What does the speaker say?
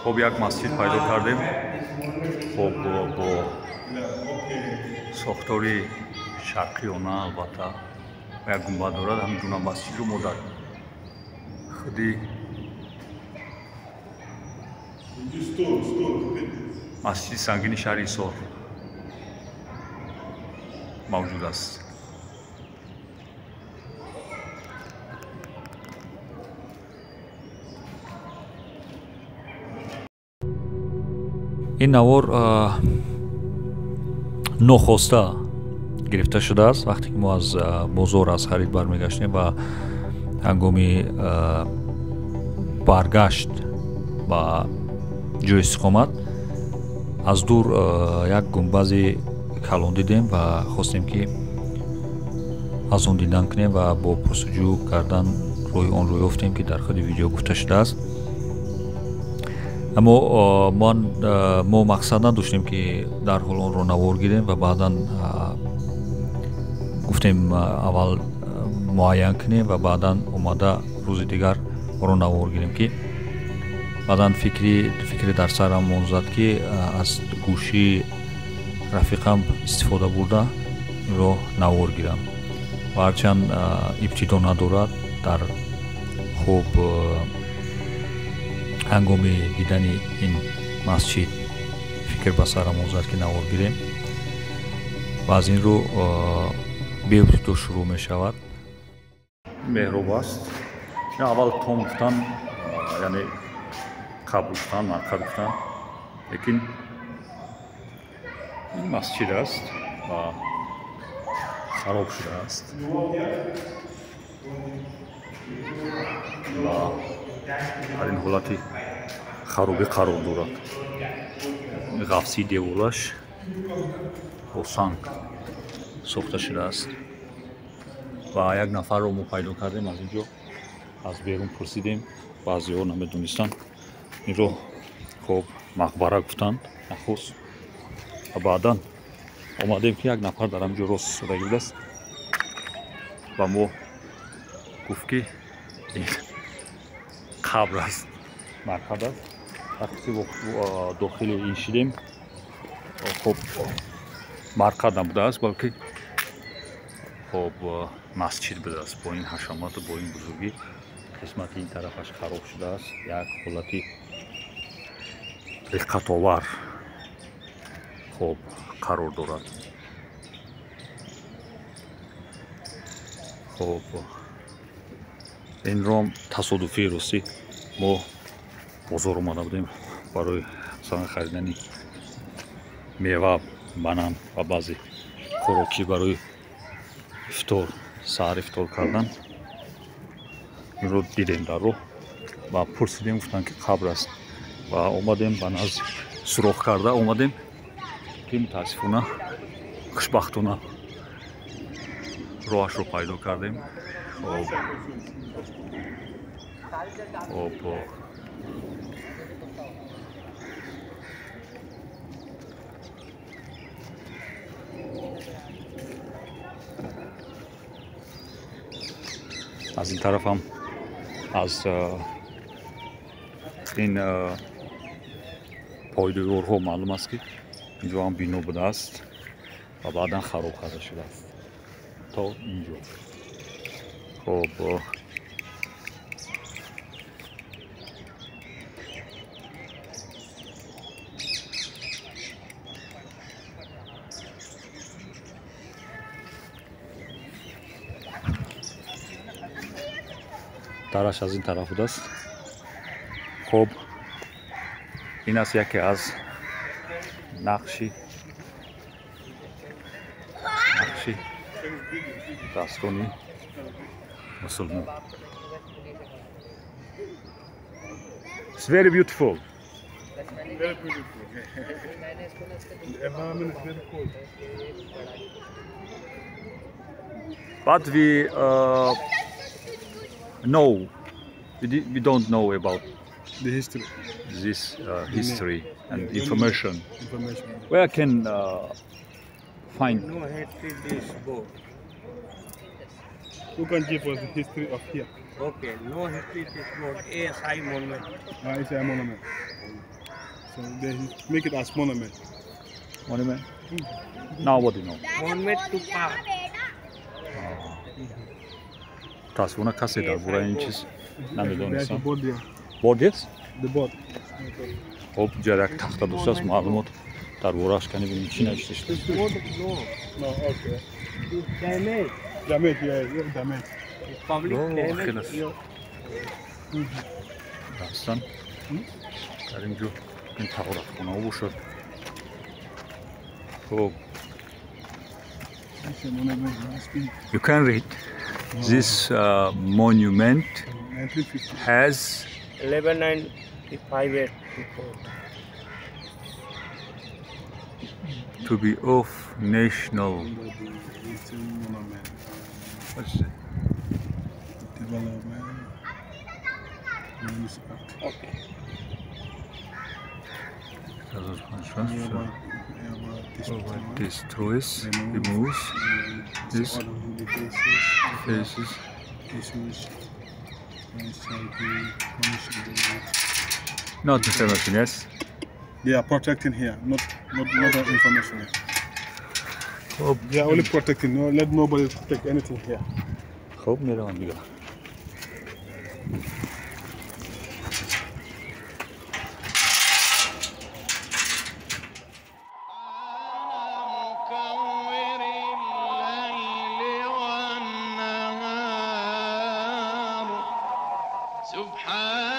خب یک مسجد پیدا کردیم. خب با ساختاری شرقیانه البته و یک گنبد دارد. همین گونه مسجد رو ما در خودی مسجد سنگین شهر ایصار موجود است. این نوار نخسته گرفته شده است وقتی که ما از بازار از خرید برمیگشتیم و هنگامی برگشت و جای استقامت از دور یک گنبد کلان دیدیم و خواستیم که از اون دیدن کنیم و با پرسجو کردن روی آن روی افتیم که در خود ویدیو گفته شده است. اما ما مقصد نداشتیم که در حال آن رو نوار گیریم و بعدا گفتیم اول معین کنیم و بعدا اومده روز دیگر رو نوار گیریم که بعدا فکری در سرم منزد که از گوشی رفیقم استفاده برده رو نوار گیرم و هرچند ابتدا ندارد در خوب هنگامی دیدن این مسجد فکر به سرم منزد که نوار گیریم و از این رو به ابتدا شروع می شود. محراب است. اول تون گفتن یعنی قبل گفتن مرکز گفتن لیکن این مسجد است و خراب شده است و در این حالت خرابی قرار دارد. غفصی دیوارش با سنگ ساخته شده است و یک نفر رو ما پیدا کردیم از اینجا از بیرون پرسیدیم. بعضی ها نمیدونستن این رو خب مقبره گفتند نخست و بعدا آمدیم که یک نفر در همجا راست سودگی است و ما گفت که این قبر است مرکز است. وقتی داخل این شدیم خب مرکز نبوده است بلکه خب مسجد بوده است. با این حشمات و با این بزرگی قسمت این طرفش خراب شده است. یک حالتی دقت آور خب قرار دارد. خب این رو تصادفی راستی ما بازار اومده بودیم برای مثلا خریدن میوه بنان و بعضی خوراکی برای افطار سحر افطار کردن این رو دیدیم در رو و پرسیدیم گفتن که قبر است و اومدیم بناز سوراخ کرده اومدیم که متاسفانه خوشبختانه راهش رو پیدا کردیم. خب از این طرف هم از این پایدارها معلوم است که اینجا هم بنا بوده است و بعدا خراب کرده شده است تا اینجا. خب درش از این طرف بوده است. خب این است یکی از نقشی داستانی مسلمان. It's very beautiful. Very beautiful. The environment is very cool. But we don't know about The history. this history and information. Information. Where can find? No history this book. Who can give us the history of here? Okay, no history this road. ASI monument. It's a monument. So they make it as monument. Monument. Nobody know. Monument to park. Tas buna kaseder. Burayın çiz. Ne There's a diyorsun? board there. Borges? The board. Hop, gerek taxta dursas ma'lumot dar vorashkani bin içine işte. Road, no. No, okay. It's damage. Damage, yeah, damage. It's public Oh, damage. خلاص. Aslan. Karincu bin tağurat buna uvuşur. Oh, It's a monument. It's been you can read. This monument 1950. has 1195 to be of national. It's a monument. What's it? Development. Municipal. Okay. Destroys, removes this faces. Issues. Not information, yes. They are protecting here, not information. Hop, They are only protecting. No, let nobody take anything here. hop, ne zaman bir سبحان